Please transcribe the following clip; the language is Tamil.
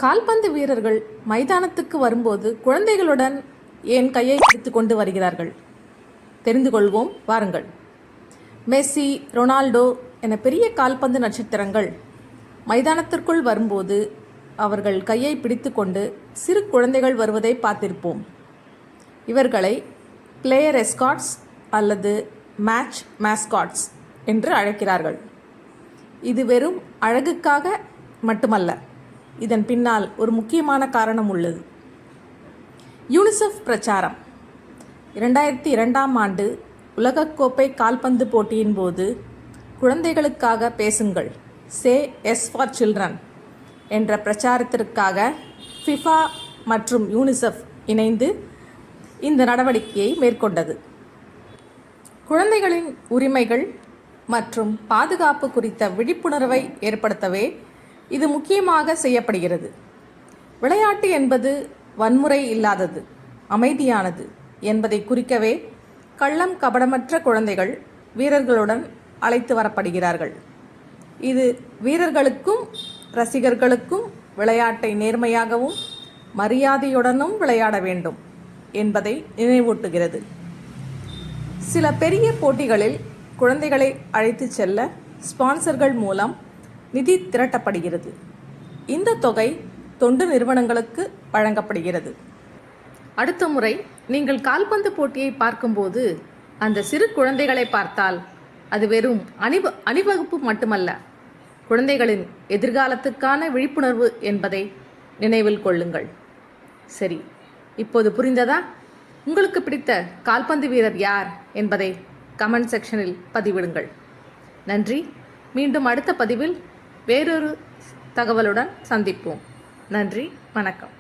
கால்பந்து வீரர்கள் மைதானத்துக்கு வரும்போது குழந்தைகளுடன் ஏன் கையை பிடித்து கொண்டு வருகிறார்கள்? தெரிந்து கொள்வோம் வாருங்கள். மெஸ்ஸி, ரொனால்டோ என பெரிய கால்பந்து நட்சத்திரங்கள் மைதானத்திற்குள் வரும்போது அவர்கள் கையை பிடித்து கொண்டு சிறு குழந்தைகள் வருவதை பார்த்திருப்போம். இவர்களை பிளேயர் எஸ்கார்ட்ஸ் அல்லது மேட்ச் மேஸ்காட்ஸ் என்று அழைக்கிறார்கள். இது வெறும் அழகுக்காக மட்டுமல்ல, இதன் பின்னால் ஒரு முக்கியமான காரணம் உள்ளது. யூனிசெஃப் பிரச்சாரம் 2002ஆம் ஆண்டு உலகக்கோப்பை கால்பந்து போட்டியின் போது குழந்தைகளுக்காக பேசுங்கள், சே எஸ் ஃபார் சில்ட்ரன் என்ற பிரச்சாரத்திற்காக ஃபிஃபா மற்றும் யூனிசெஃப் இணைந்து இந்த நடவடிக்கையை மேற்கொண்டது. குழந்தைகளின் உரிமைகள் மற்றும் பாதுகாப்பு குறித்த விழிப்புணர்வை ஏற்படுத்தவே இது முக்கியமாக செய்யப்படுகிறது. விளையாட்டு என்பது வன்முறை இல்லாதது, அமைதியானது என்பதை குறிக்கவே கள்ளம் கபடமற்ற குழந்தைகள் வீரர்களுடன் அழைத்து வரப்படுகிறார்கள். இது வீரர்களுக்கும் ரசிகர்களுக்கும் விளையாட்டை நேர்மையாகவும் மரியாதையுடனும் விளையாட வேண்டும் என்பதை நினைவூட்டுகிறது. சில பெரிய போட்டிகளில் குழந்தைகளை அழைத்து செல்ல ஸ்பான்சர்கள் மூலம் நிதி திரட்டப்படுகிறது. இந்த தொகை தொண்டு நிறுவனங்களுக்கு வழங்கப்படுகிறது. அடுத்த முறை நீங்கள் கால்பந்து போட்டியை பார்க்கும்போது அந்த சிறு குழந்தைகளை பார்த்தால் அது வெறும் அணிவகுப்பு மட்டுமல்ல, குழந்தைகளின் எதிர்காலத்துக்கான விழிப்புணர்வு என்பதை நினைவில் கொள்ளுங்கள். சரி, இப்போது புரிந்ததா? உங்களுக்கு பிடித்த கால்பந்து வீரர் யார் என்பதை கமெண்ட் செக்ஷனில் பதிவிடுங்கள். நன்றி. மீண்டும் அடுத்த பதிவில் வேறொரு தகவலுடன் சந்திப்போம். நன்றி, வணக்கம்.